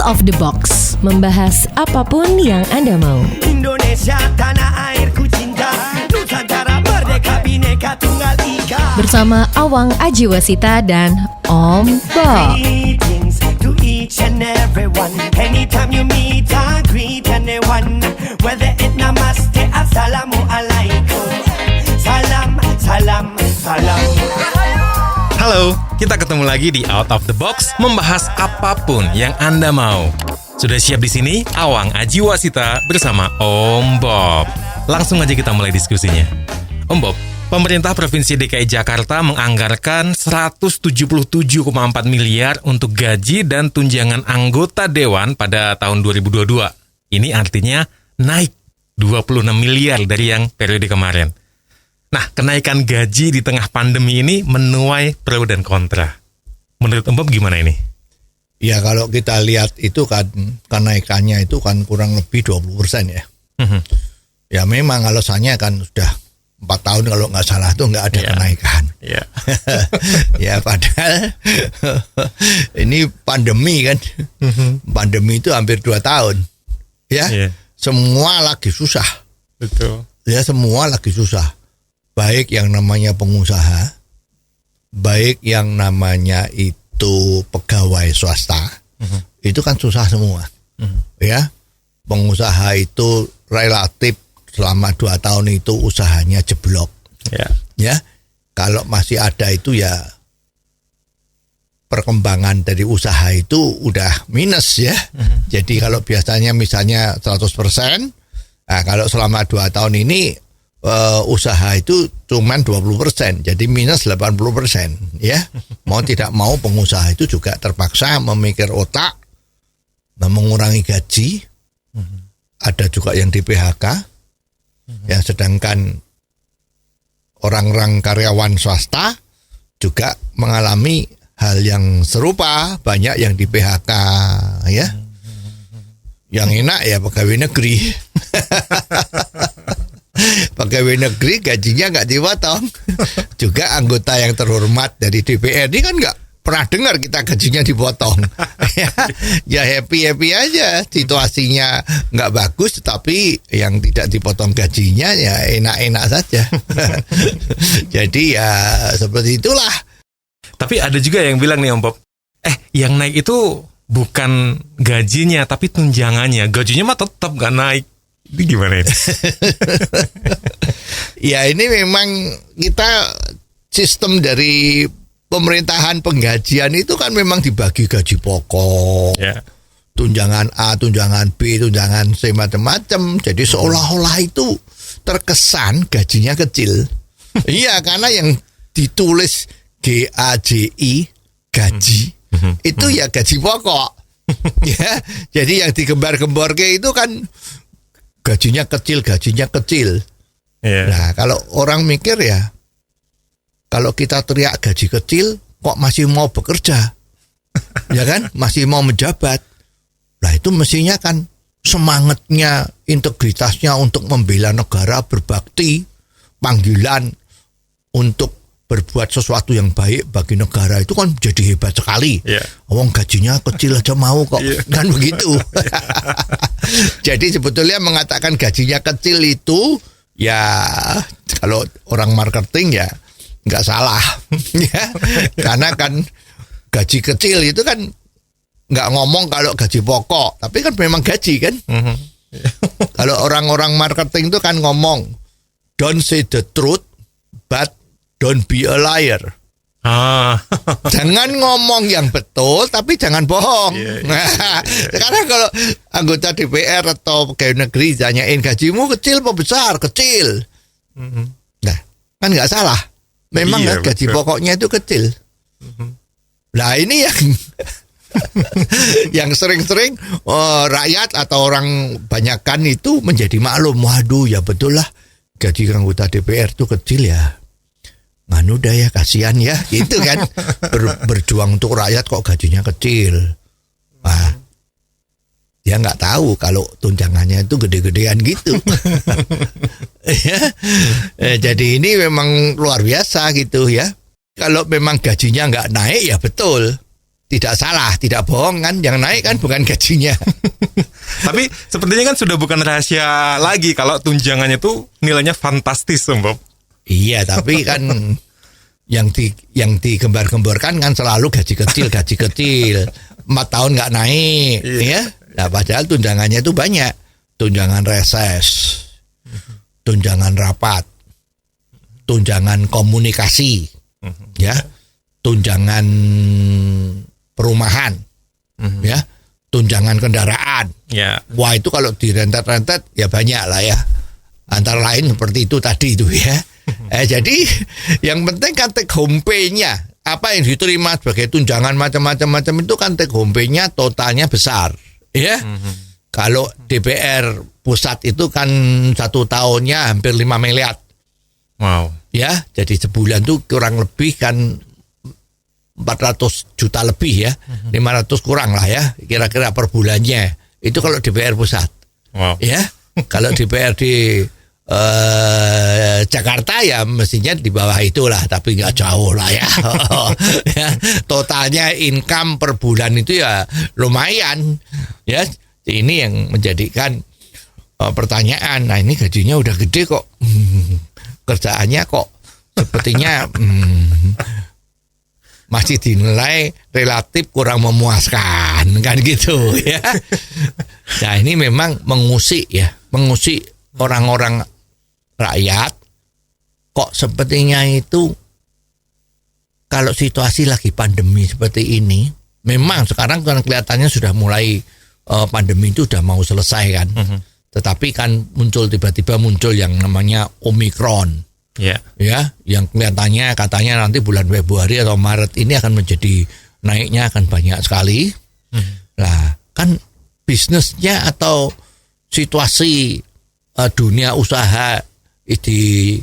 of the Box, membahas apapun yang Anda mau. Indonesia tanah airku cinta, Nusantara merdeka bhinneka tunggal ika. Bersama Awang Ajiwasita dan Om Bob. Greetings to each and everyone. Anytime you meet, I greet anyone. Whether it namaste, assalamu alaikum. Salam, salam, salam. Halo, kita ketemu lagi di Out of the Box, membahas apapun yang Anda mau. Sudah siap di sini? Awang Ajiwasita bersama Om Bob. Langsung aja kita mulai diskusinya. Om Bob, pemerintah Provinsi DKI Jakarta menganggarkan 177,4 miliar untuk gaji dan tunjangan anggota dewan pada tahun 2022. Ini artinya naik 26 miliar dari yang periode kemarin. Nah, kenaikan gaji di tengah pandemi ini menuai pro dan kontra. Menurut Om Bob gimana ini? Ya, kalau kita lihat itu kan kenaikannya itu kan kurang lebih 20% ya. Ya memang alasannya kan sudah 4 tahun kalau nggak salah tuh nggak ada kenaikan. Ya padahal ini pandemi kan. Pandemi itu hampir 2 tahun. Ya, semua lagi susah. Betul. Ya, semua lagi susah. Baik yang namanya pengusaha, baik yang namanya itu pegawai swasta, itu kan susah semua. Ya, pengusaha itu relatif selama 2 tahun itu usahanya jeblok. Ya, kalau masih ada itu ya perkembangan dari usaha itu udah minus ya. Jadi kalau biasanya misalnya 100%, nah kalau selama 2 tahun ini usaha itu cuman 20%, jadi minus 80%, ya. Mau tidak mau pengusaha itu juga terpaksa memikir otak, mengurangi gaji. Ada juga yang di PHK, ya. Sedangkan orang-orang karyawan swasta juga mengalami hal yang serupa, banyak yang di PHK, ya. Yang enak ya pegawai negeri. Pegawai negeri gajinya nggak dipotong. Juga anggota yang terhormat dari DPR ini kan nggak pernah dengar kita gajinya dipotong. Ya happy aja, situasinya nggak bagus, tetapi yang tidak dipotong gajinya ya enak-enak saja. Jadi ya seperti itulah. Tapi ada juga yang bilang nih Om Bob, yang naik itu bukan gajinya tapi tunjangannya. Gajinya mah tetap nggak naik. Itu gimana ini? Ya ini memang kita sistem dari pemerintahan penggajian itu kan memang dibagi gaji pokok, tunjangan A, tunjangan B, tunjangan C, macam-macam. Jadi seolah-olah itu terkesan gajinya kecil. Iya, karena yang ditulis GAJI gaji itu ya gaji pokok. Ya, jadi yang digembar-gembor ke itu kan gajinya kecil. Nah, kalau orang mikir ya, kalau kita teriak gaji kecil, kok masih mau bekerja? Ya kan? Masih mau menjabat. Nah, itu mestinya kan semangatnya, integritasnya untuk membela negara, berbakti, panggilan untuk berbuat sesuatu yang baik bagi negara itu kan jadi hebat sekali. Wong gajinya kecil aja mau kok, kan begitu. Jadi sebetulnya mengatakan gajinya kecil itu ya kalau orang marketing ya nggak salah, ya. Karena kan gaji kecil itu kan nggak ngomong kalau gaji pokok, tapi kan memang gaji kan. Kalau orang-orang marketing itu kan ngomong don't say the truth but don't be a liar. Jangan ngomong yang betul, tapi jangan bohong. Sekarang kalau anggota DPR atau pegawai negeri tanyain gajimu kecil apa besar? Kecil. Nah, kan nggak salah. Memang kan gaji pokoknya itu kecil. Nah ini yang sering-sering rakyat atau orang banyakan itu menjadi maklum. Waduh, ya betul lah gaji anggota DPR itu kecil ya. Manu dah ya, kasihan ya, gitu kan. Berjuang untuk rakyat kok gajinya kecil. Wah, dia nggak tahu kalau tunjangannya itu gede-gedean gitu. Jadi ini memang luar biasa gitu ya. Kalau memang gajinya nggak naik ya betul. tidak salah, tidak bohong kan, yang naik kan bukan gajinya. Tapi sepertinya kan sudah bukan rahasia lagi kalau tunjangannya tuh nilainya fantastis, Om Bob. Iya, tapi kan yang digembar-gemborkan kan selalu gaji kecil, 4 tahun nggak naik, ya. Nah, padahal tunjangannya itu banyak, tunjangan reses, tunjangan rapat, tunjangan komunikasi, ya, tunjangan perumahan, ya, tunjangan kendaraan. Ya. Wah, itu kalau direntet-rentet ya banyak lah ya. Antara lain seperti itu tadi itu ya. Jadi yang penting kan take home pay-nya, apa yang diterima sebagai tunjangan macam-macam itu kan take home pay-nya totalnya besar, ya. Kalau DPR pusat itu kan 1 tahunnya hampir 5 miliar. Wow. Ya, jadi sebulan tuh kurang lebih kan 400 juta lebih ya, 500 kurang lah ya, kira-kira per bulannya. Itu kalau DPR pusat. Wow. Ya, kalau DPR di Jakarta ya mestinya di bawah itulah, tapi nggak jauh lah ya. Ya, totalnya income per bulan itu ya lumayan. Ya, ini yang menjadikan pertanyaan. Nah, ini gajinya udah gede kok, kerjaannya kok sepertinya masih dinilai relatif kurang memuaskan kan gitu ya. Nah, ini memang mengusik orang-orang rakyat. Kok sepertinya itu kalau situasi lagi pandemi seperti ini, memang sekarang kan kelihatannya sudah mulai pandemi itu sudah mau selesai kan. Tetapi kan tiba-tiba muncul yang namanya Omikron. Ya, yang kelihatannya katanya nanti bulan Februari atau Maret ini akan menjadi naiknya akan banyak sekali. Nah, kan bisnisnya atau situasi dunia usaha di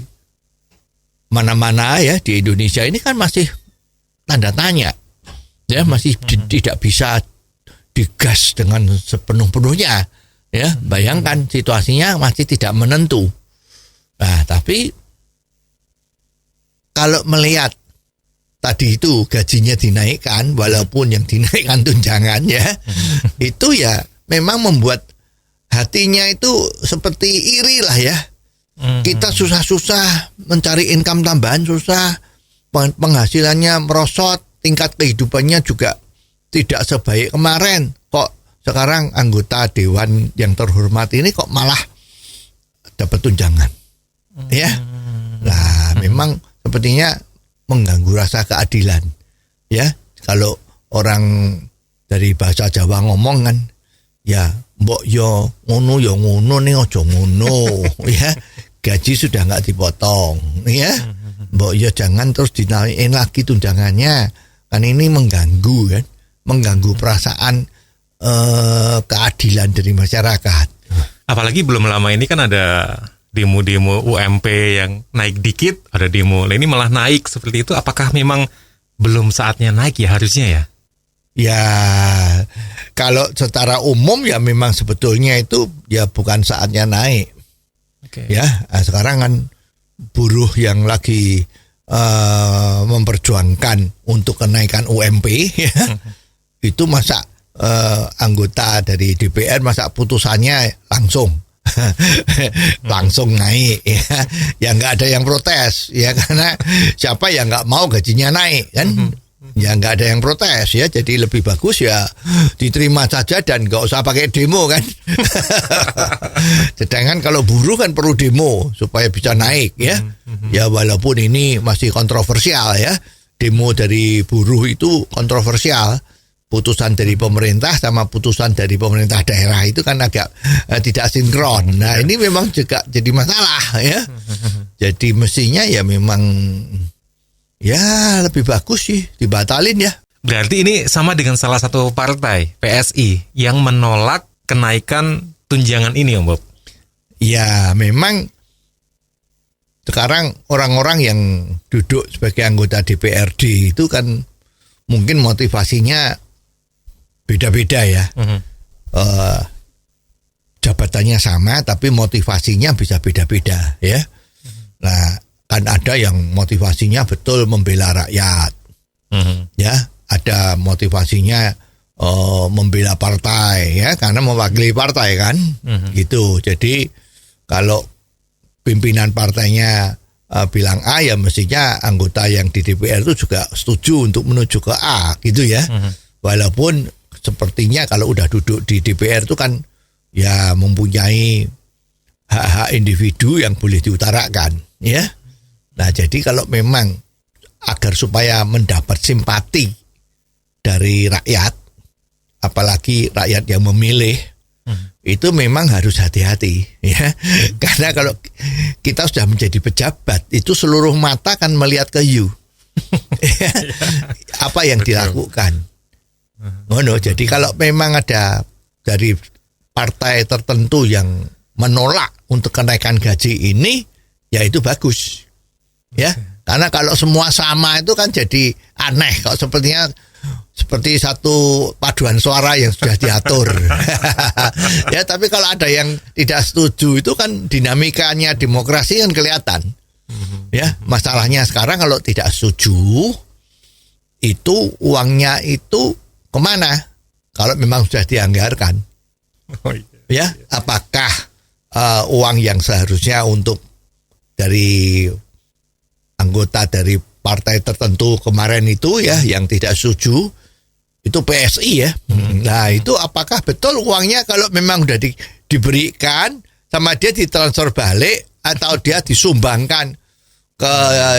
mana-mana ya di Indonesia ini kan masih tanda tanya, ya, masih tidak bisa digas dengan sepenuh-penuhnya, ya. Bayangkan situasinya masih tidak menentu. Nah, tapi kalau melihat tadi itu gajinya dinaikkan, walaupun yang dinaikkan tunjangannya, itu ya memang membuat hatinya itu seperti iri lah ya. Kita susah-susah mencari income tambahan, susah, penghasilannya merosot, tingkat kehidupannya juga tidak sebaik kemarin. Kok sekarang anggota dewan yang terhormat ini kok malah dapat tunjangan, ya. Nah, memang sepertinya mengganggu rasa keadilan, ya. Kalau orang dari bahasa Jawa ngomong kan, ya mbok yo ngono ning aja ngono, ya. Gaji sudah nggak dipotong, ya. Mbok yo jangan terus dinaikin lagi tunjangannya, kan ini mengganggu kan, mengganggu perasaan keadilan dari masyarakat. Apalagi belum lama ini kan ada demo-demo UMP yang naik dikit, ada demo. Ini malah naik seperti itu. Apakah memang belum saatnya naik ya harusnya ya? Ya, kalau secara umum ya memang sebetulnya itu ya bukan saatnya naik. Ya, sekarang kan buruh yang lagi memperjuangkan untuk kenaikan UMP ya, itu masa anggota dari DPR masa putusannya langsung naik ya nggak ada yang protes ya, karena siapa yang nggak mau gajinya naik kan, ya nggak ada yang protes ya, jadi lebih bagus ya diterima saja dan nggak usah pakai demo kan. Sedangkan kalau buruh kan perlu demo supaya bisa naik ya, ya walaupun ini masih kontroversial ya, demo dari buruh itu kontroversial. Putusan dari pemerintah sama putusan dari pemerintah daerah itu kan agak tidak sinkron. Nah, ini memang juga jadi masalah ya. Jadi mestinya ya memang ya lebih bagus sih dibatalin ya. Berarti ini sama dengan salah satu partai, PSI, yang menolak kenaikan tunjangan ini, Om Bob. Ya, memang sekarang orang-orang yang duduk sebagai anggota DPRD itu kan mungkin motivasinya beda-beda ya. Jabatannya sama tapi motivasinya bisa beda-beda ya. Nah, kan ada yang motivasinya betul membela rakyat. Ya, ada motivasinya membela partai ya, karena mewakili partai kan, gitu. Jadi kalau pimpinan partainya bilang A, ya mestinya anggota yang di DPR itu juga setuju untuk menuju ke A, gitu ya. Walaupun sepertinya kalau udah duduk di DPR itu kan ya mempunyai hak-hak individu yang boleh diutarakan, ya. Nah, jadi kalau memang agar supaya mendapat simpati dari rakyat, apalagi rakyat yang memilih, itu memang harus hati-hati, ya. Karena kalau kita sudah menjadi pejabat, itu seluruh mata kan melihat ke you. Apa yang dilakukan. Jadi kalau memang ada dari partai tertentu yang menolak untuk kenaikan gaji ini, ya itu bagus, ya. Karena kalau semua sama itu kan jadi aneh. Kalau seperti satu paduan suara yang sudah diatur. Ya, tapi kalau ada yang tidak setuju itu kan dinamikanya demokrasi kan kelihatan. Ya, masalahnya sekarang kalau tidak setuju itu uangnya itu kemana? Kalau memang sudah dianggarkan. Ya, apakah uang yang seharusnya untuk dari anggota dari partai tertentu kemarin itu ya yang tidak setuju itu PSI ya. Nah, itu apakah betul uangnya kalau memang udah diberikan sama dia ditransfer balik atau dia disumbangkan ke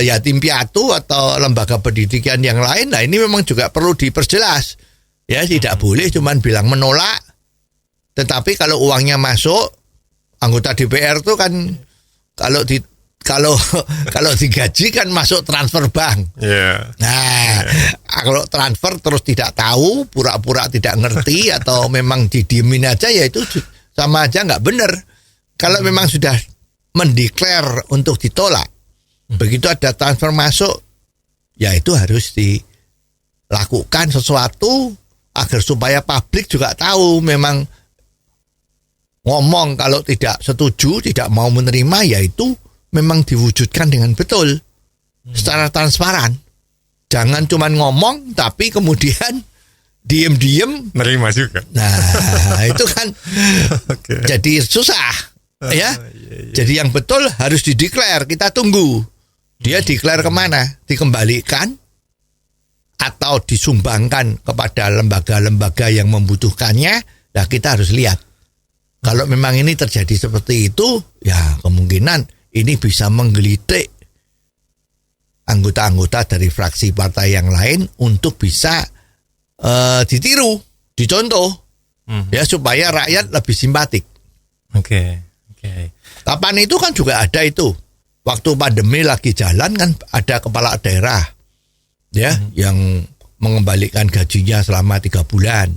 yatim piatu atau lembaga pendidikan yang lain? Nah, ini memang juga perlu diperjelas. Ya, tidak boleh cuman bilang menolak. Tetapi kalau uangnya masuk, anggota DPR itu kan kalau digaji kan masuk transfer bank. Yeah. Nah, kalau transfer terus tidak tahu, pura-pura tidak ngerti atau memang didiemin aja, ya itu sama aja nggak benar. Kalau memang sudah mendeklar untuk ditolak, begitu ada transfer masuk, ya itu harus dilakukan sesuatu agar supaya publik juga tahu memang ngomong kalau tidak setuju, tidak mau menerima, ya itu memang diwujudkan dengan betul secara transparan. Jangan cuma ngomong tapi kemudian diem-diem nerima juga. Nah, itu kan jadi susah, ya. Jadi yang betul harus dideklar. Kita tunggu dia deklar kemana, dikembalikan atau disumbangkan kepada lembaga-lembaga yang membutuhkannya. Nah, kita harus lihat. Kalau memang ini terjadi seperti itu, ya kemungkinan ini bisa menggelitik anggota-anggota dari fraksi partai yang lain untuk bisa ditiru, dicontoh, ya supaya rakyat lebih simpatik. Oke. Kapan itu kan juga ada itu. Waktu pandemi lagi jalan kan ada kepala daerah, ya, yang mengembalikan gajinya selama 3 bulan.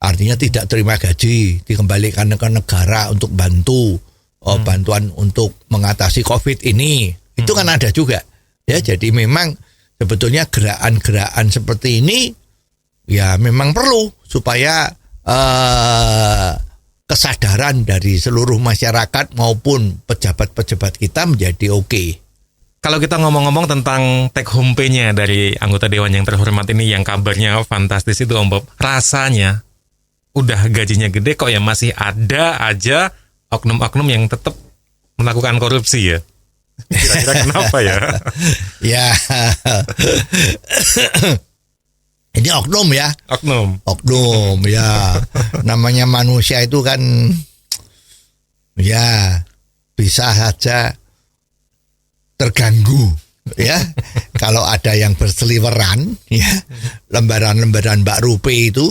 Artinya tidak terima gaji, dikembalikan ke negara untuk bantuan untuk mengatasi COVID ini. Itu kan ada juga. Ya, jadi memang sebetulnya gerakan-gerakan seperti ini ya memang perlu supaya kesadaran dari seluruh masyarakat maupun pejabat-pejabat kita menjadi oke. Kalau kita ngomong-ngomong tentang take home pay-nya dari anggota dewan yang terhormat ini yang kabarnya fantastis itu, Om Bob, rasanya udah gajinya gede kok ya masih ada aja oknum-oknum yang tetap melakukan korupsi ya. Kira-kira kenapa ya? Ya. Ini oknum ya. Oknum ya. Namanya manusia itu kan ya bisa saja terganggu ya. Kalau ada yang berseliweran ya, lembaran-lembaran Mbak Rupi itu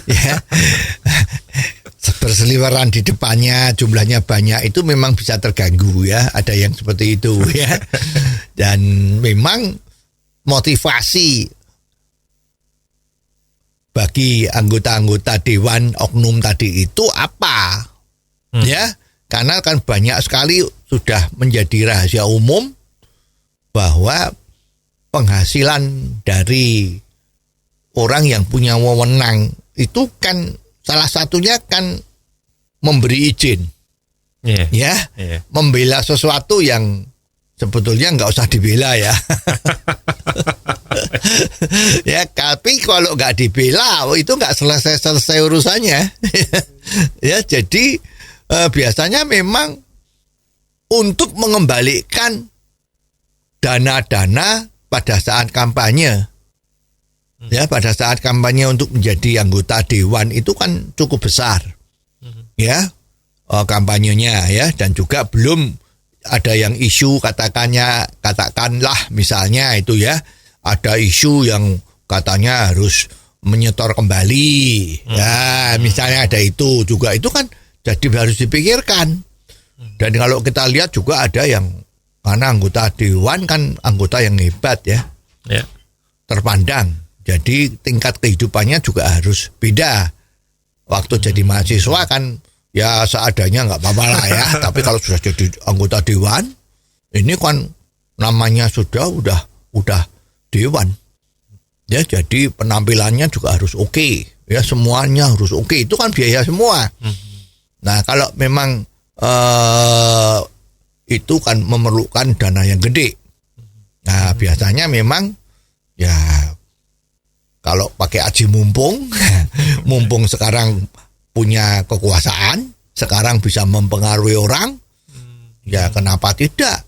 ya, berseliweran di depannya, jumlahnya banyak, itu memang bisa terganggu ya. Ada yang seperti itu ya. Dan memang motivasi bagi anggota-anggota dewan oknum tadi itu apa? Ya, karena kan banyak sekali sudah menjadi rahasia umum bahwa penghasilan dari orang yang punya wewenang itu kan salah satunya kan memberi izin, membela sesuatu yang sebetulnya nggak usah dibela ya. Ya, tapi kalau nggak dibela itu nggak selesai urusannya. Ya, jadi biasanya memang untuk mengembalikan dana-dana pada saat kampanye. Ya, pada saat kampanye untuk menjadi anggota dewan itu kan cukup besar. Ya, kampanyenya ya, dan juga belum ada yang isu katakanlah misalnya itu ya, ada isu yang katanya harus menyetor kembali. Ya, misalnya ada itu juga, itu kan jadi harus dipikirkan. Dan kalau kita lihat juga ada yang, karena anggota dewan kan anggota yang hebat ya, terpandang. Jadi tingkat kehidupannya juga harus beda. Waktu jadi mahasiswa kan ya seadanya nggak apa-apa lah ya. Tapi kalau sudah jadi anggota dewan, ini kan namanya udah dewan. Ya, jadi penampilannya juga harus oke. Ya, semuanya harus oke. Itu kan biaya semua. Nah, kalau memang itu kan memerlukan dana yang gede. Nah, biasanya memang ya kalau pakai aji mumpung, mumpung sekarang punya kekuasaan, sekarang bisa mempengaruhi orang, ya kenapa tidak?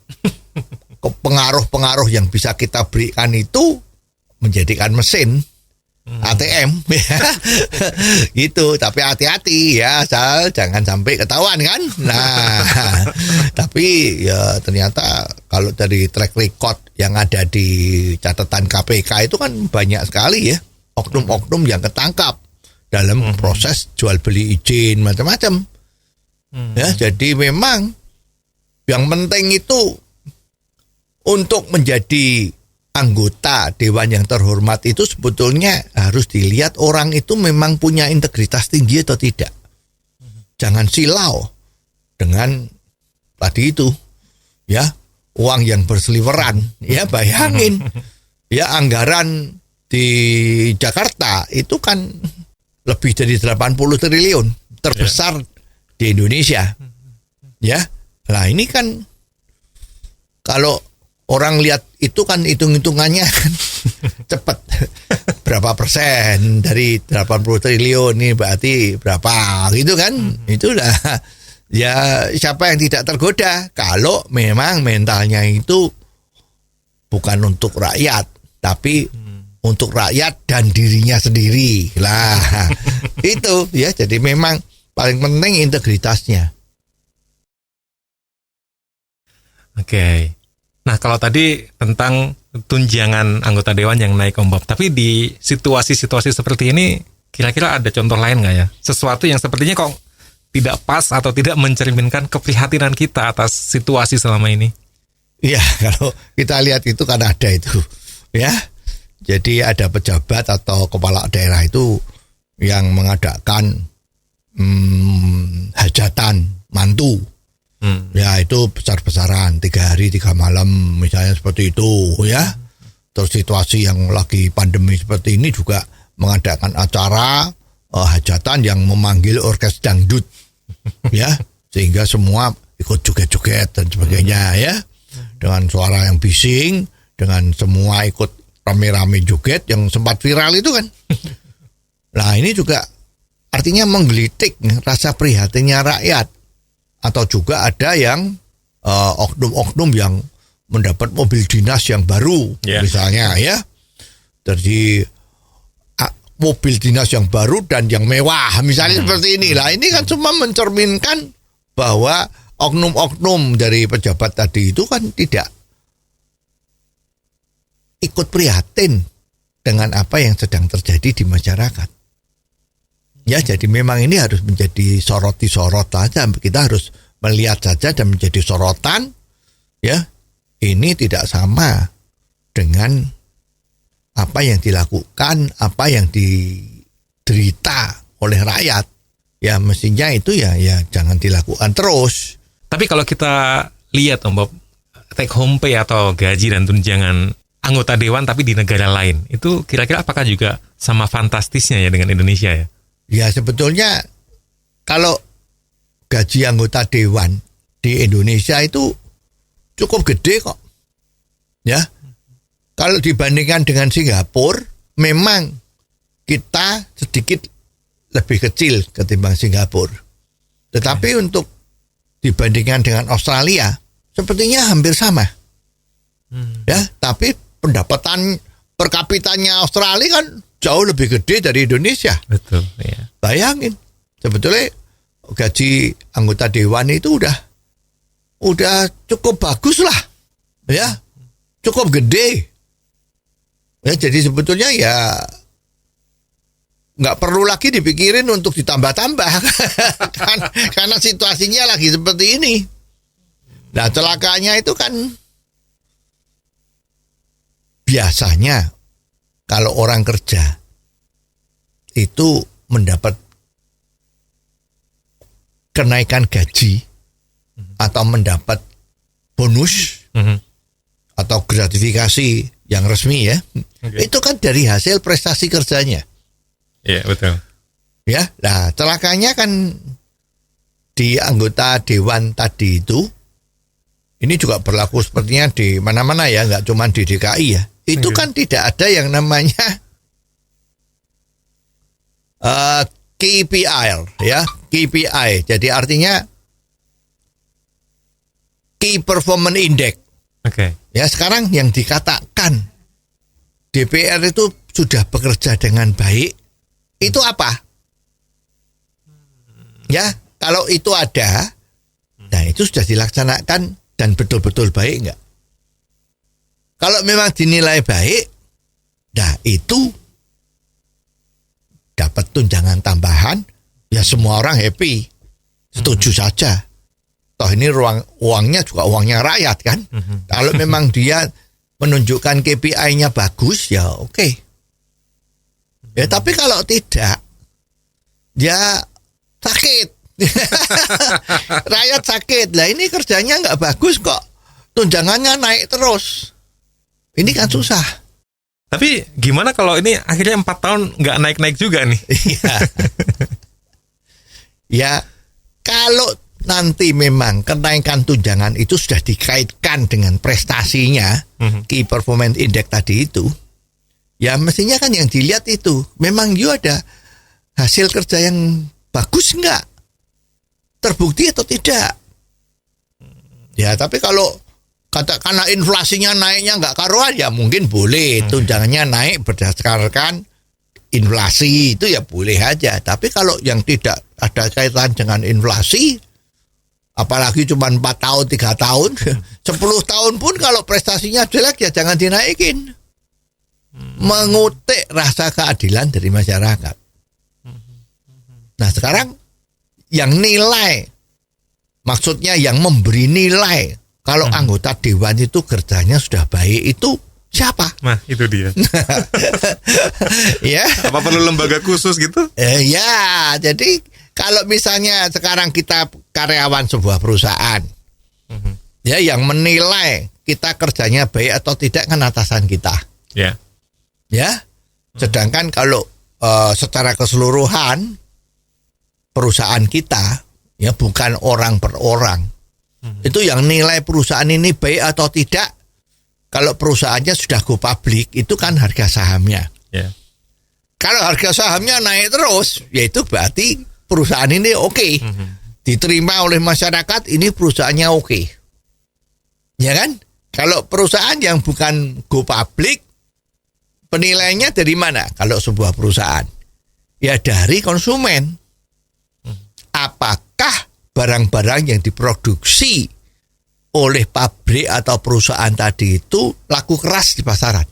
Pengaruh-pengaruh yang bisa kita berikan itu menjadikan mesin ATM, ya. Gitu. Tapi hati-hati ya, asal jangan sampai ketahuan kan. Nah, tapi ya ternyata kalau dari track record yang ada di catatan KPK itu kan banyak sekali ya oknum-oknum yang ketangkap dalam proses jual beli izin macam-macam. Ya, jadi memang yang penting itu untuk menjadi anggota dewan yang terhormat itu sebetulnya harus dilihat orang itu memang punya integritas tinggi atau tidak. Jangan silau dengan tadi itu ya, uang yang berseliweran. Ya, bayangin ya, anggaran di Jakarta itu kan lebih dari 80 triliun, terbesar di Indonesia. Ya. Nah, ini kan kalau orang lihat itu kan hitung-hitungannya kan cepat. Berapa persen dari 80 triliun ini berarti berapa gitu kan. Itulah ya, siapa yang tidak tergoda kalau memang mentalnya itu bukan untuk rakyat, tapi untuk rakyat dan dirinya sendiri. Lah, itu ya, jadi memang paling penting integritasnya. Oke. Nah, kalau tadi tentang tunjangan anggota dewan yang naik, Om Bob, tapi di situasi-situasi seperti ini kira-kira ada contoh lain nggak ya? Sesuatu yang sepertinya kok tidak pas atau tidak mencerminkan keprihatinan kita atas situasi selama ini. Iya, kalau kita lihat itu kan ada itu, ya. Jadi ada pejabat atau kepala daerah itu yang mengadakan hajatan mantu. Ya, itu besar-besaran 3 hari 3 malam misalnya seperti itu ya. Terus situasi yang lagi pandemi seperti ini juga mengadakan acara hajatan yang memanggil orkes dangdut ya, sehingga semua ikut joget-joget dan sebagainya ya, dengan suara yang bising, dengan semua ikut rame-rame joget yang sempat viral itu kan. Nah, ini juga artinya menggelitik rasa prihatinnya rakyat. Atau juga ada yang oknum-oknum yang mendapat mobil dinas yang baru, misalnya ya. Jadi mobil dinas yang baru dan yang mewah, misalnya seperti ini. Lah, ini kan cuma mencerminkan bahwa oknum-oknum dari pejabat tadi itu kan tidak ikut prihatin dengan apa yang sedang terjadi di masyarakat. Ya, jadi memang ini harus menjadi sorot saja. Kita harus melihat saja dan menjadi sorotan. Ya, ini tidak sama dengan apa yang dilakukan, apa yang diderita oleh rakyat. Ya, mestinya itu ya jangan dilakukan terus. Tapi kalau kita lihat, Om Bob, take home pay atau gaji dan tunjangan anggota dewan tapi di negara lain, itu kira-kira apakah juga sama fantastisnya ya dengan Indonesia ya? Ya, sebetulnya kalau gaji anggota dewan di Indonesia itu cukup gede kok. Ya. Kalau dibandingkan dengan Singapura, memang kita sedikit lebih kecil ketimbang Singapura. Tetapi untuk dibandingkan dengan Australia, sepertinya hampir sama. Ya, tapi pendapatan per kapitanya Australia kan jauh lebih gede dari Indonesia. Betul, ya. Bayangin, sebetulnya gaji anggota dewan itu udah cukup bagus lah, ya, cukup gede. Ya, jadi sebetulnya ya nggak perlu lagi dipikirin untuk ditambah-tambah karena situasinya lagi seperti ini. Nah, celakanya itu kan biasanya kalau orang kerja itu mendapat kenaikan gaji atau mendapat bonus atau gratifikasi yang resmi ya, itu kan dari hasil prestasi kerjanya. Iya, betul. Ya, nah celakanya kan di anggota dewan tadi itu, ini juga berlaku sepertinya di mana-mana ya, nggak cuma di DKI ya. Itu kan tidak ada yang namanya KPI ya, KPI. Jadi artinya Key Performance Index. Oke. Ya, sekarang yang dikatakan DPR itu sudah bekerja dengan baik, itu apa? Ya, kalau itu ada, nah itu sudah dilaksanakan dan betul-betul baik enggak? Kalau memang dinilai baik, nah itu dapat tunjangan tambahan, ya semua orang happy, setuju saja. Toh ini uangnya juga uangnya rakyat kan. Kalau memang dia menunjukkan KPI-nya bagus, ya oke. Ya tapi kalau tidak, dia sakit. Rakyat sakit. Lah ini kerjanya nggak bagus kok, tunjangannya naik terus. Ini kan susah. Tapi gimana kalau ini akhirnya 4 tahun nggak naik-naik juga nih? Ya, kalau nanti memang kenaikan tunjangan itu sudah dikaitkan dengan prestasinya, Key Performance Index tadi itu, ya mestinya kan yang dilihat itu, memang you ada hasil kerja yang bagus enggak? Terbukti atau tidak? Ya, tapi kalau karena inflasinya naiknya enggak karuan, ya mungkin boleh tunjangannya naik berdasarkan inflasi, itu ya boleh aja. Tapi kalau yang tidak ada kaitan dengan inflasi, apalagi cuma 4 tahun, 3 tahun, 10 tahun pun kalau prestasinya jelek ya jangan dinaikin. Mengutik rasa keadilan dari masyarakat. Nah sekarang yang nilai, maksudnya yang memberi nilai, kalau anggota dewan itu kerjanya sudah baik, itu siapa? Nah itu dia. Ya. Apa perlu lembaga khusus gitu? Ya, jadi kalau misalnya sekarang kita karyawan sebuah perusahaan, ya yang menilai kita kerjanya baik atau tidak kan atasan kita. Ya. Ya. Sedangkan kalau secara keseluruhan perusahaan kita, ya bukan orang per orang, itu yang nilai perusahaan ini baik atau tidak. Kalau perusahaannya sudah go public, itu kan harga sahamnya. Ya. Kalau harga sahamnya naik terus, ya itu berarti perusahaan ini oke. Diterima oleh masyarakat, ini perusahaannya oke. Ya kan? Kalau perusahaan yang bukan go public, penilaiannya dari mana? Kalau sebuah perusahaan, ya dari konsumen. Apakah barang-barang yang diproduksi oleh pabrik atau perusahaan tadi itu laku keras di pasaran?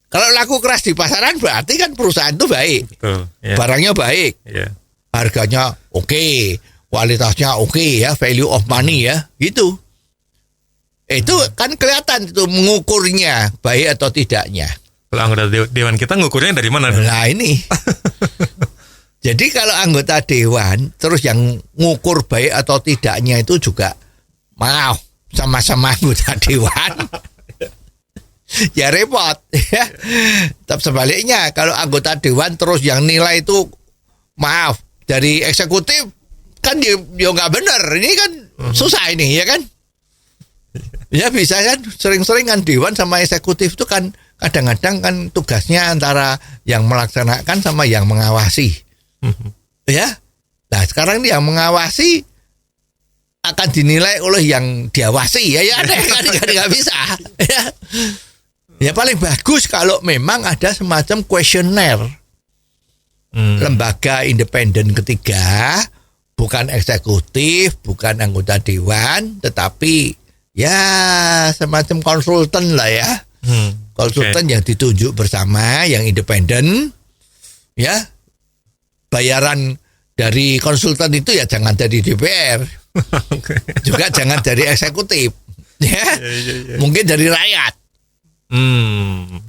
Kalau laku keras di pasaran berarti kan perusahaan itu baik. Betul, ya. Barangnya baik. Ya. Harganya oke, kualitasnya oke ya, value of money ya, gitu. Itu kan kelihatan itu mengukurnya baik atau tidaknya. Kalau anggota dewan kita ngukurnya dari mana? Nah ini. Jadi kalau anggota dewan terus yang ngukur baik atau tidaknya itu juga maaf sama-sama anggota dewan. Ya repot ya. Tapi sebaliknya kalau anggota dewan terus yang nilai itu maaf dari eksekutif kan dia nggak benar, ini kan susah ini ya kan. Ya bisa kan, sering-sering kan dewan sama eksekutif itu kan kadang-kadang kan tugasnya antara yang melaksanakan sama yang mengawasi. Ya. Nah, sekarang yang mengawasi akan dinilai oleh yang diawasi. Ya nggak bisa. Ya. Ya paling bagus kalau memang ada semacam kuesioner. Lembaga independen ketiga, bukan eksekutif, bukan anggota dewan, tetapi ya semacam konsultan lah ya. Konsultan yang ditunjuk bersama, yang independen. Ya. Bayaran dari konsultan itu ya jangan dari DPR. Juga jangan dari eksekutif. Ya. Mungkin dari rakyat.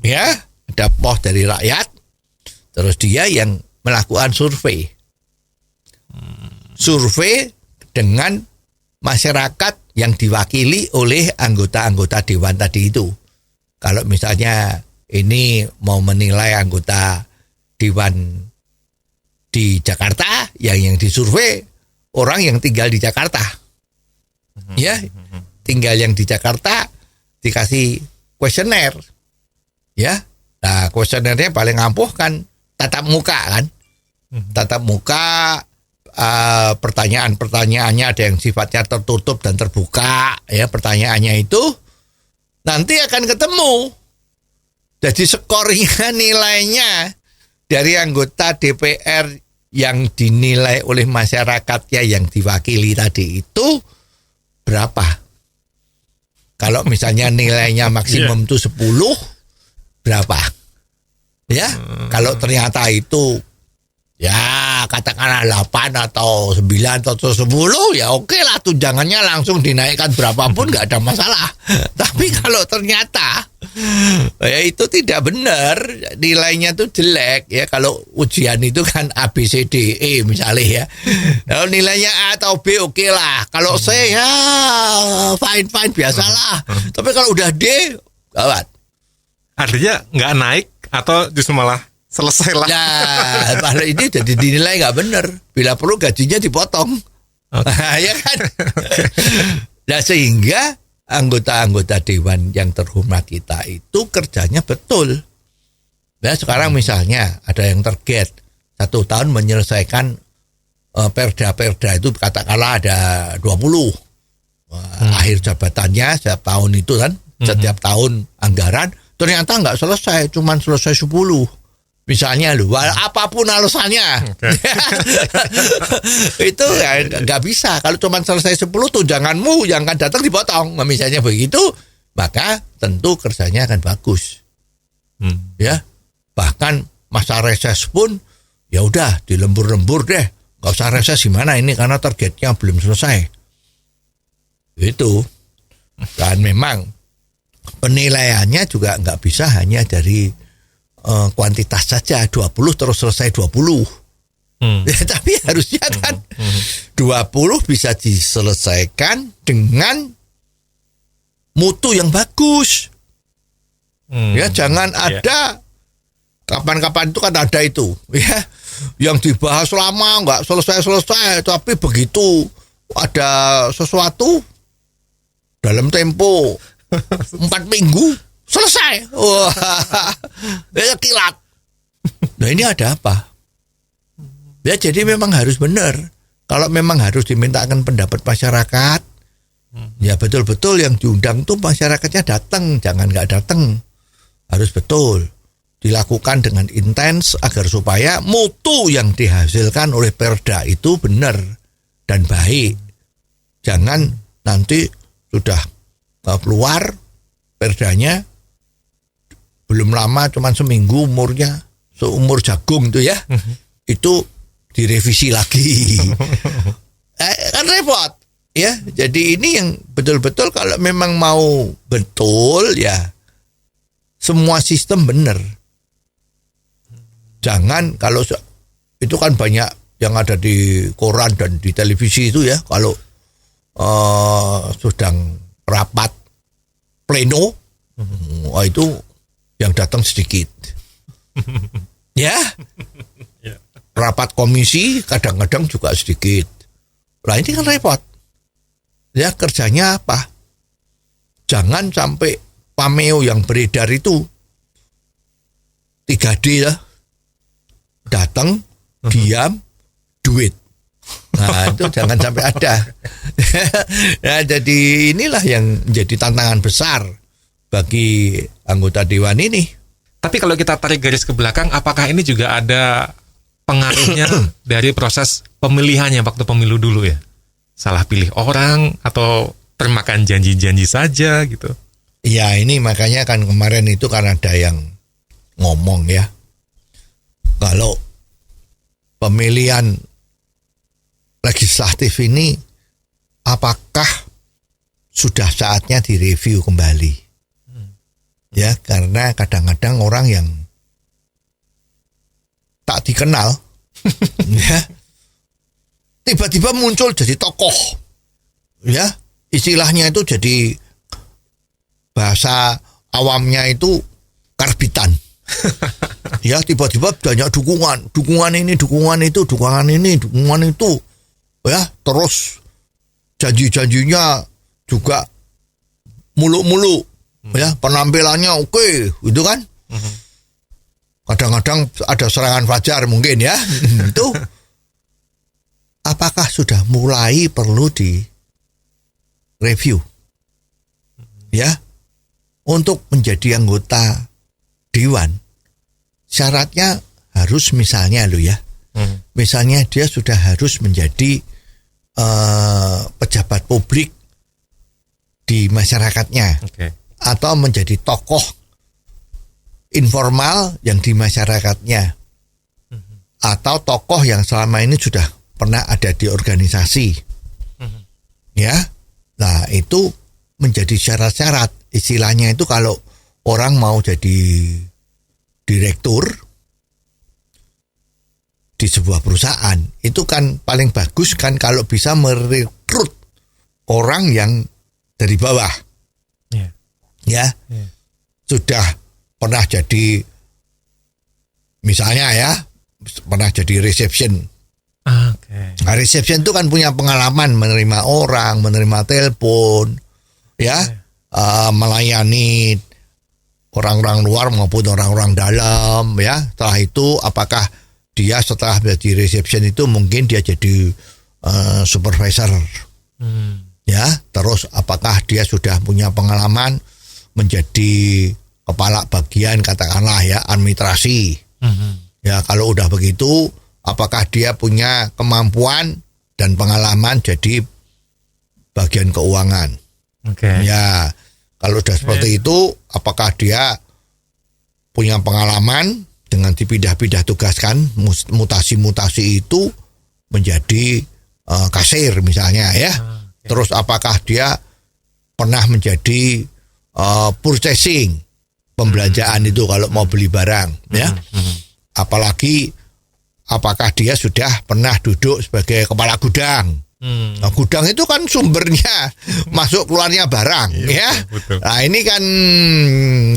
Ya, ada pos dari rakyat, terus dia yang melakukan survei dengan masyarakat yang diwakili oleh anggota-anggota dewan tadi itu. Kalau misalnya ini mau menilai anggota dewan di Jakarta, yang disurvei orang yang tinggal di Jakarta, ya, tinggal yang di Jakarta dikasih kuesioner, ya. Nah, kuesionernya paling ampuh kan tatap muka kan, tatap muka. Pertanyaan-pertanyaannya ada yang sifatnya tertutup dan terbuka, ya. Pertanyaannya itu nanti akan ketemu. Jadi skornya, nilainya dari anggota DPR yang dinilai oleh masyarakatnya yang diwakili tadi itu berapa? Kalau misalnya nilainya maksimum itu 10, berapa? Ya, kalau ternyata itu ya katakanlah 8 atau 9 atau 10, ya oke lah, tunjangannya langsung dinaikkan berapapun nggak ada masalah. Tapi kalau ternyata ya itu tidak benar, nilainya itu jelek, ya. Kalau ujian itu kan A, B, C, D, E misalnya ya. Kalau nilainya A atau B oke lah. Kalau C ya fine biasalah. Tapi kalau udah D, gawat. Artinya nggak naik atau justru malah selesai lah. Nah, malah ini jadi dinilai nggak benar. Bila perlu gajinya dipotong. Ya kan? Nah, sehingga anggota-anggota dewan yang terhormat kita itu kerjanya betul. Ya, sekarang misalnya ada yang target 1 tahun menyelesaikan perda-perda itu, katakanlah ada 20. Akhir jabatannya setiap tahun itu kan, setiap tahun anggaran, ternyata nggak selesai, cuman selesai 10. Misalnya apapun alasannya. Itu ya nggak bisa. Kalau cuma selesai 10, tunjanganmu yang akan datang dipotong. Misalnya begitu, maka tentu kerjanya akan bagus. Ya, bahkan masa reses pun ya udah dilembur-lembur deh. Nggak usah reses gimana ini karena targetnya belum selesai. Itu. Dan memang penilaiannya juga nggak bisa hanya dari kuantitas saja, 20 terus selesai 20. Ya, tapi harusnya kan 20 bisa diselesaikan dengan mutu yang bagus. Ya, jangan ada kapan-kapan itu kan ada itu, ya, yang dibahas lama nggak selesai, tapi begitu ada sesuatu dalam tempo 4 minggu selesai. Wah, ya kilat. Nah, ini ada apa? Ya, jadi memang harus benar. Kalau memang harus dimintakan pendapat masyarakat, ya betul-betul yang diundang tuh masyarakatnya datang, jangan nggak datang. Harus betul dilakukan dengan intens agar supaya mutu yang dihasilkan oleh perda itu benar dan baik. Jangan nanti sudah keluar perdanya belum lama, cuman seminggu umurnya, seumur jagung itu ya, itu direvisi lagi. Kan repot, ya. Jadi ini yang betul-betul kalau memang mau betul ya, semua sistem benar. Jangan kalau itu kan banyak yang ada di koran dan di televisi itu ya, kalau sedang rapat pleno, itu yang datang sedikit. Ya. Rapat komisi kadang-kadang juga sedikit. Nah, ini kan repot. Ya, kerjanya apa? Jangan sampai pameo yang beredar itu 3D ya. Datang, diam, duit. Nah, itu jangan sampai ada. Ya, jadi inilah yang menjadi tantangan besar bagi anggota dewan ini. Tapi kalau kita tarik garis ke belakang, apakah ini juga ada pengaruhnya dari proses pemilihannya waktu pemilu dulu ya? Salah pilih orang atau termakan janji-janji saja gitu? Ya, ini makanya kan kemarin itu kan ada yang ngomong ya, kalau pemilihan legislatif ini apakah sudah saatnya direview kembali? Ya, karena kadang-kadang orang yang tak dikenal ya tiba-tiba muncul jadi tokoh. Ya, istilahnya itu jadi bahasa awamnya itu karbitan. Ya, tiba-tiba banyak dukungan ini, dukungan itu, dukungan ini, dukungan itu. Ya, terus janji-janjinya juga muluk-muluk. Ya, penampilannya oke, gitu kan? Kadang-kadang ada serangan fajar mungkin ya. Itu apakah sudah mulai perlu di review? Ya, untuk menjadi anggota dewan, syaratnya harus misalnya misalnya dia sudah harus menjadi pejabat publik di masyarakatnya, atau menjadi tokoh informal yang di masyarakatnya, atau tokoh yang selama ini sudah pernah ada di organisasi. Ya, nah itu menjadi syarat-syarat. Istilahnya itu kalau orang mau jadi direktur di sebuah perusahaan, itu kan paling bagus kan kalau bisa merekrut orang yang dari bawah. Ya. Sudah pernah jadi, misalnya ya, pernah jadi reception. Nah, reception itu kan punya pengalaman menerima orang, menerima telepon, ya, melayani orang-orang luar maupun orang-orang dalam, ya. Setelah itu apakah dia setelah menjadi reception itu mungkin dia jadi supervisor, ya. Terus apakah dia sudah punya pengalaman menjadi kepala bagian, katakanlah ya, administrasi. Ya, kalau udah begitu, apakah dia punya kemampuan dan pengalaman jadi bagian keuangan? Ya, kalau udah seperti itu, apakah dia punya pengalaman dengan dipindah-pindah tugaskan, mutasi-mutasi itu menjadi kasir misalnya ya. Terus apakah dia pernah menjadi purchasing, pembelanjaan itu kalau mau beli barang ya. Apalagi apakah dia sudah pernah duduk sebagai kepala gudang. Nah, gudang itu kan sumbernya masuk keluarnya barang, ya. Betul. Nah, ini kan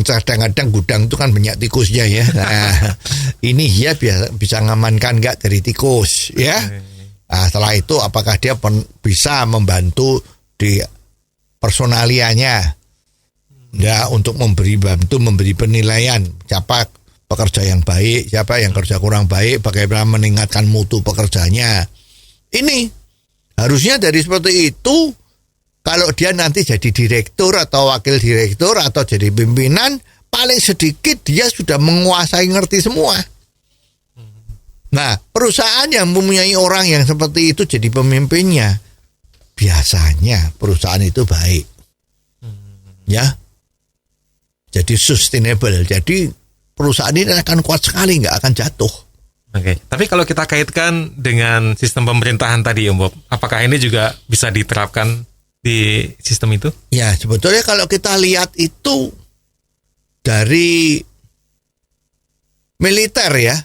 kadang-kadang gudang itu kan banyak tikusnya ya. Nah, ini ya bisa ngamankan nggak dari tikus, ya. Nah, setelah itu apakah dia bisa membantu di personalianya, ya, untuk memberi penilaian siapa pekerja yang baik, siapa yang kerja kurang baik, bagaimana meningkatkan mutu pekerjanya. Ini harusnya dari seperti itu. Kalau dia nanti jadi direktur atau wakil direktur atau jadi pimpinan, paling sedikit dia sudah menguasai, ngerti semua. Nah, perusahaan yang mempunyai orang yang seperti itu jadi pemimpinnya, biasanya perusahaan itu baik. Ya. Jadi sustainable. Jadi perusahaan ini akan kuat sekali, nggak akan jatuh. Oke, tapi kalau kita kaitkan dengan sistem pemerintahan tadi, Om Bob, apakah ini juga bisa diterapkan di sistem itu? Ya, sebetulnya kalau kita lihat itu dari militer ya,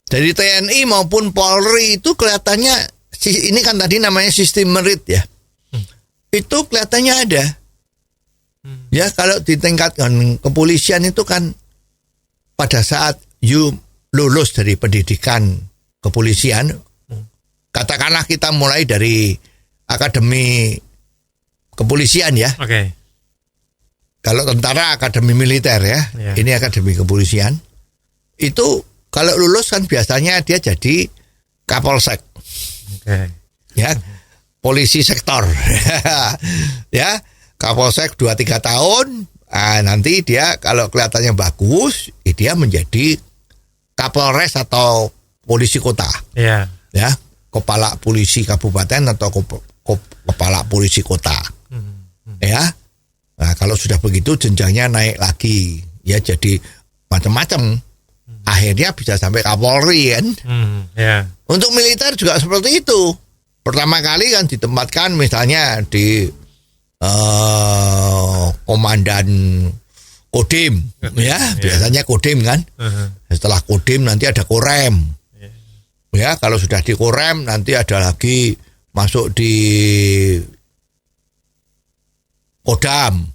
dari TNI maupun Polri itu kelihatannya, ini kan tadi namanya sistem merit ya, itu kelihatannya ada. Ya, kalau di tingkat kepolisian itu kan pada saat lulus dari pendidikan kepolisian, katakanlah kita mulai dari akademi kepolisian ya. kalau tentara akademi militer ya, ini akademi kepolisian. Itu kalau lulus kan biasanya dia jadi Kapolsek. Ya, polisi sektor. Ya, Kapolsek 2-3 tahun. Nanti dia kalau kelihatannya bagus, dia menjadi Kapolres atau polisi kota. Ya, kepala polisi kabupaten atau kepala polisi kota. Ya. Nah, kalau sudah begitu jenjangnya naik lagi, ya jadi macam-macam. Akhirnya bisa sampai Kapolri kan. Untuk militer juga seperti itu. Pertama kali kan ditempatkan misalnya di komandan Kodim, ya biasanya Kodim kan. Setelah Kodim nanti ada Korem. Ya, kalau sudah di Korem nanti ada lagi masuk di Kodam,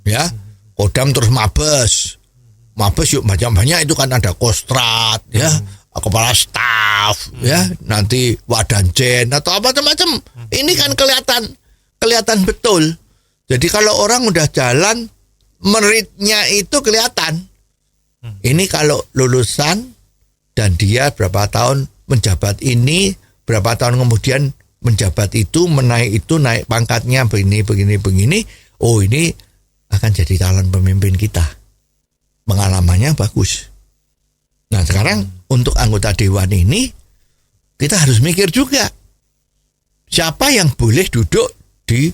ya, Kodam terus Mabes yuk banyak itu kan ada Kostrat, ya, kepala staf, ya, nanti Wadanjen atau apa macam-macam. Ini kan kelihatan betul. Jadi kalau orang udah jalan meritnya itu kelihatan. Ini kalau lulusan dan dia berapa tahun menjabat ini, berapa tahun kemudian menjabat itu, naik pangkatnya begini. Oh, ini akan jadi calon pemimpin kita. Pengalamannya bagus. Nah, sekarang untuk anggota dewan ini kita harus mikir juga siapa yang boleh duduk di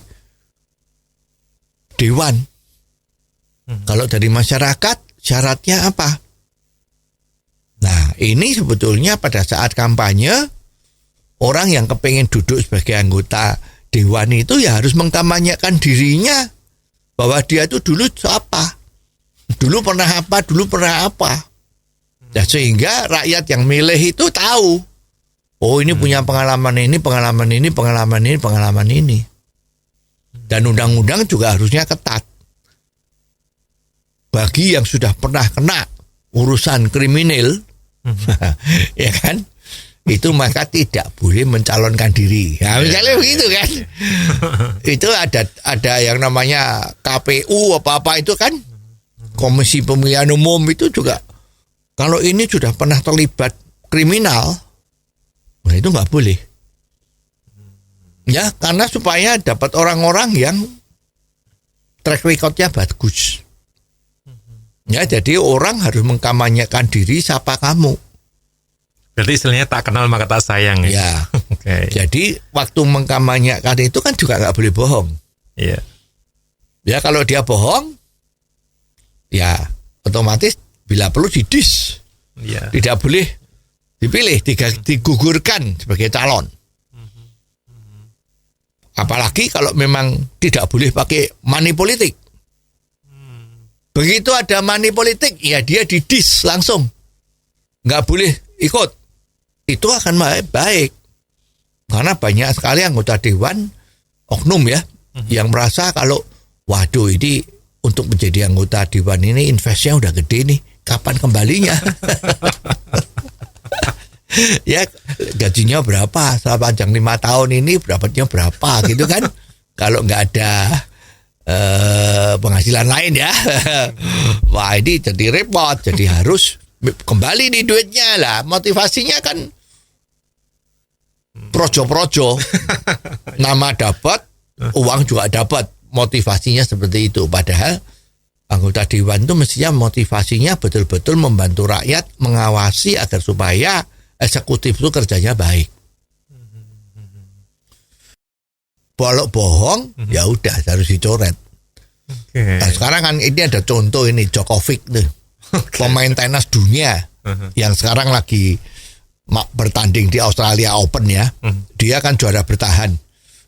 dewan. Kalau dari masyarakat syaratnya apa? Nah, ini sebetulnya pada saat kampanye orang yang kepengen duduk sebagai anggota dewan itu ya harus mengkampanyekan dirinya bahwa dia itu dulu apa, dulu pernah apa. Ya, sehingga rakyat yang milih itu tahu, oh ini punya pengalaman ini. Dan undang-undang juga harusnya ketat. Bagi yang sudah pernah kena urusan kriminal, ya kan, itu maka tidak boleh mencalonkan diri. Nah, misalnya begitu kan. Itu ada yang namanya KPU apa itu kan, Komisi Pemilihan Umum itu juga. Kalau ini sudah pernah terlibat kriminal, nah itu nggak boleh. Ya, karena supaya dapat orang-orang yang track recordnya bagus. Ya, jadi orang harus mengkampanyekan diri siapa kamu. Berarti istilahnya tak kenal maka tak sayang ya. Ya. Okay. Jadi waktu mengkampanyekan itu kan juga nggak boleh bohong. Iya. Ya, kalau dia bohong, ya otomatis bila perlu didis. Iya. Tidak boleh dipilih, digugurkan sebagai calon. Apalagi kalau memang tidak boleh pakai money politik. Begitu ada money politik, ya dia didis langsung. Nggak boleh ikut. Itu akan baik. Karena banyak sekali anggota dewan, oknum ya, yang merasa kalau, waduh ini untuk menjadi anggota dewan ini investnya udah gede nih, kapan kembalinya? Ya, gajinya berapa sepanjang 5 tahun ini, dapatnya berapa gitu kan. Kalau nggak ada penghasilan lain ya, wah ini jadi repot, jadi harus kembali nih duitnya lah. Motivasinya kan projo-projo, nama dapat, uang juga dapat, motivasinya seperti itu. Padahal anggota dewan itu mestinya motivasinya betul-betul membantu rakyat, mengawasi agar supaya eksekutif itu kerjanya baik. Kalau bohong, ya udah harus dicoret. Nah, sekarang kan ini ada contoh ini Djokovic tuh, pemain tenis dunia yang sekarang lagi bertanding di Australia Open ya. Dia kan juara bertahan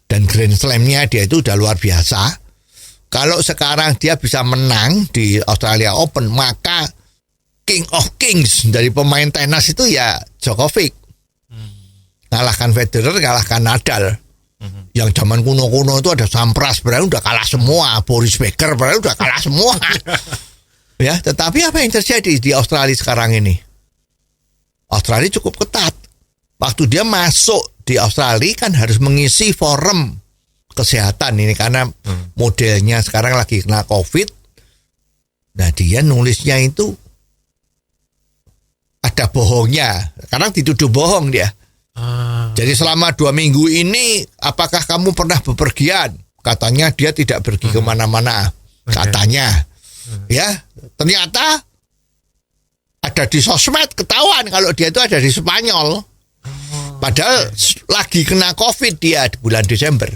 dan Grand Slam-nya dia itu udah luar biasa. Kalau sekarang dia bisa menang di Australia Open, maka King of Kings dari pemain tenis itu ya Djokovic. Ngalahkan Federer, ngalahkan Nadal. Yang zaman kuno-kuno itu ada Sampras, berarti udah kalah semua. Boris Becker, berarti udah kalah semua. Ya, tetapi apa yang terjadi di Australia sekarang ini? Australia cukup ketat. Waktu dia masuk di Australia kan harus mengisi forum kesehatan ini karena modelnya sekarang lagi kena COVID. Nah dia nulisnya itu ada bohongnya, karena dituduh bohong dia. Jadi selama 2 minggu ini apakah kamu pernah bepergian? Katanya dia tidak pergi kemana-mana, katanya. Ya, ternyata ada di sosmed ketahuan kalau dia itu ada di Spanyol. Padahal lagi kena COVID dia di bulan Desember.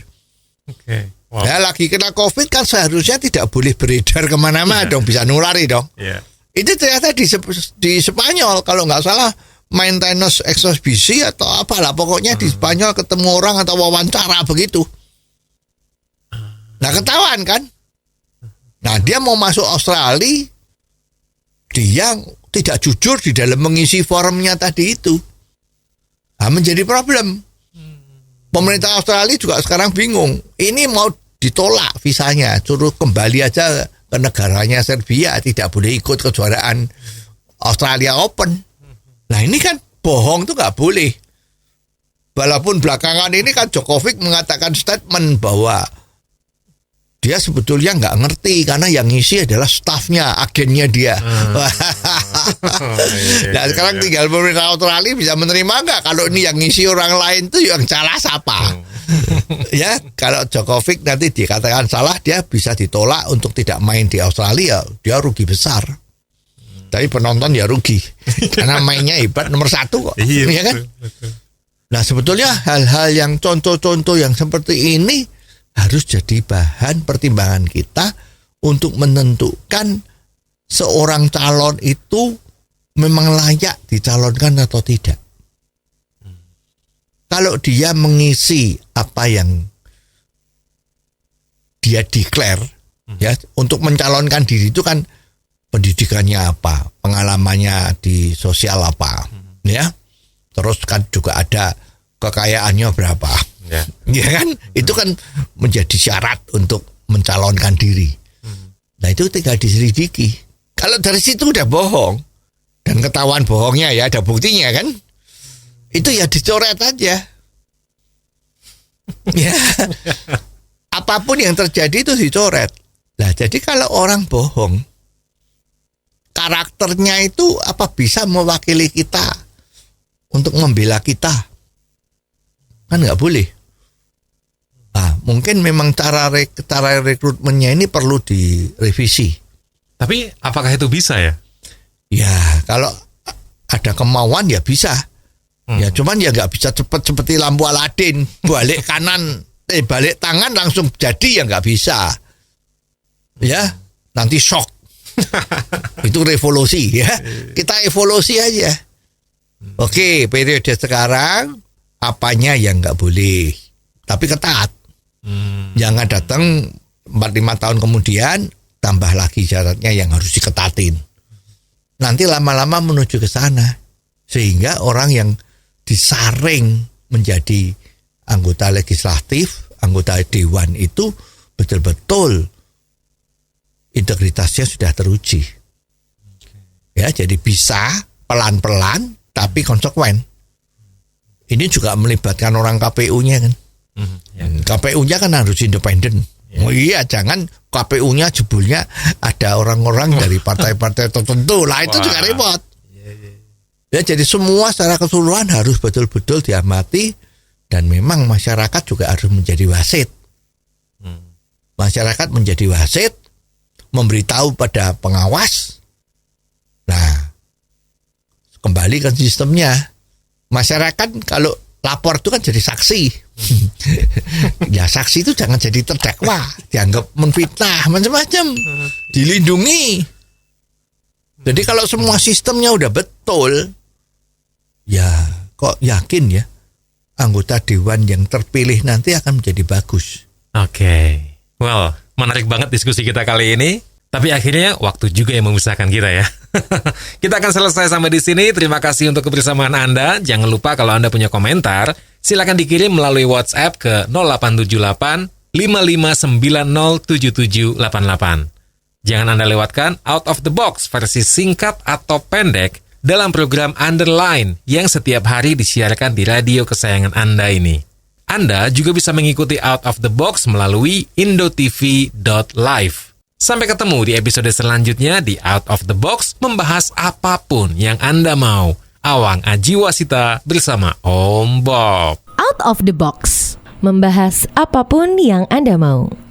Wow. Ya lagi kena COVID kan seharusnya tidak boleh beredar kemana-mana dong, bisa nulari dong. Itu ternyata di Spanyol kalau nggak salah main tenis eksebisi atau apalah, pokoknya di Spanyol ketemu orang atau wawancara begitu. Nah ketahuan kan. Nah dia mau masuk Australia, dia tidak jujur di dalam mengisi formnya tadi itu. Nah, menjadi problem. Pemerintah Australia juga sekarang bingung. Ini mau ditolak visanya, suruh kembali aja ke negaranya Serbia, tidak boleh ikut kejuaraan Australia Open. Nah ini kan bohong tuh nggak boleh. Walaupun belakangan ini kan Djokovic mengatakan statement bahwa dia sebetulnya nggak ngerti karena yang ngisi adalah stafnya, agennya dia. Nah sekarang tinggal pemerintah Australia bisa menerima nggak kalau ini yang ngisi orang lain tuh yang salah siapa? Ya kalau Djokovic nanti dikatakan salah, dia bisa ditolak untuk tidak main di Australia, dia rugi besar. Tapi penonton ya rugi karena mainnya hebat nomor 1 kok, ya kan? Nah sebetulnya hal-hal yang contoh-contoh yang seperti ini harus jadi bahan pertimbangan kita untuk menentukan seorang calon itu memang layak dicalonkan atau tidak. Kalau dia mengisi apa yang dia declare, ya untuk mencalonkan diri itu kan pendidikannya apa, pengalamannya di sosial apa, ya. Terus kan juga ada kekayaannya berapa, ya kan? Itu kan menjadi syarat untuk mencalonkan diri. Nah itu tinggal diselidiki. Kalau dari situ udah bohong dan ketahuan bohongnya, ya ada buktinya kan? Itu ya dicoret aja. Ya. Apapun yang terjadi itu dicoret. Nah, jadi kalau orang bohong, karakternya itu apa bisa mewakili kita untuk membela kita? Kan nggak boleh. Nah, mungkin memang cara rekrutmennya ini perlu direvisi. Tapi apakah itu bisa ya? Ya, kalau ada kemauan ya bisa. Ya cuman ya nggak bisa cepet seperti lampu Aladin, balik kanan, balik tangan langsung jadi, ya nggak bisa. Ya nanti shock. Itu revolusi ya. Kita evolusi aja. Oke, periode sekarang apanya yang nggak boleh, tapi ketat. Jangan datang 4-5 tahun kemudian tambah lagi syaratnya yang harus diketatin. Nanti lama-lama menuju ke sana, sehingga orang yang disaring menjadi anggota legislatif, anggota dewan itu betul-betul integritasnya sudah teruji. Ya, jadi bisa pelan-pelan tapi konsekuen. Ini juga melibatkan orang KPU-nya kan. KPU-nya kan harus independen. Oh iya, jangan KPU-nya jebulnya ada orang-orang dari partai-partai tertentu. Lah itu juga repot. Ya, jadi semua secara keseluruhan harus betul-betul diamati, dan memang masyarakat juga harus menjadi wasit. Masyarakat menjadi wasit, memberitahu pada pengawas. Nah, kembali ke sistemnya. Masyarakat kalau lapor itu kan jadi saksi. Ya saksi itu jangan jadi terdakwa, dianggap menfitnah, macam-macam. Dilindungi. Jadi kalau semua sistemnya udah betul, ya kok yakin ya anggota dewan yang terpilih nanti akan menjadi bagus. Oke. Well, menarik banget diskusi kita kali ini. Tapi akhirnya waktu juga yang memisahkan kita ya. Kita akan selesai sampai di sini. Terima kasih untuk kebersamaan Anda. Jangan lupa kalau Anda punya komentar, silakan dikirim melalui WhatsApp ke 0878 55907788. Jangan Anda lewatkan Out of the Box versi singkat atau pendek dalam program Underline yang setiap hari disiarkan di radio kesayangan Anda ini. Anda juga bisa mengikuti Out of the Box melalui indotv.live. Sampai ketemu di episode selanjutnya di Out of the Box, membahas apapun yang Anda mau. Awang Ajiwasita bersama Om Bob. Out of the Box, membahas apapun yang Anda mau.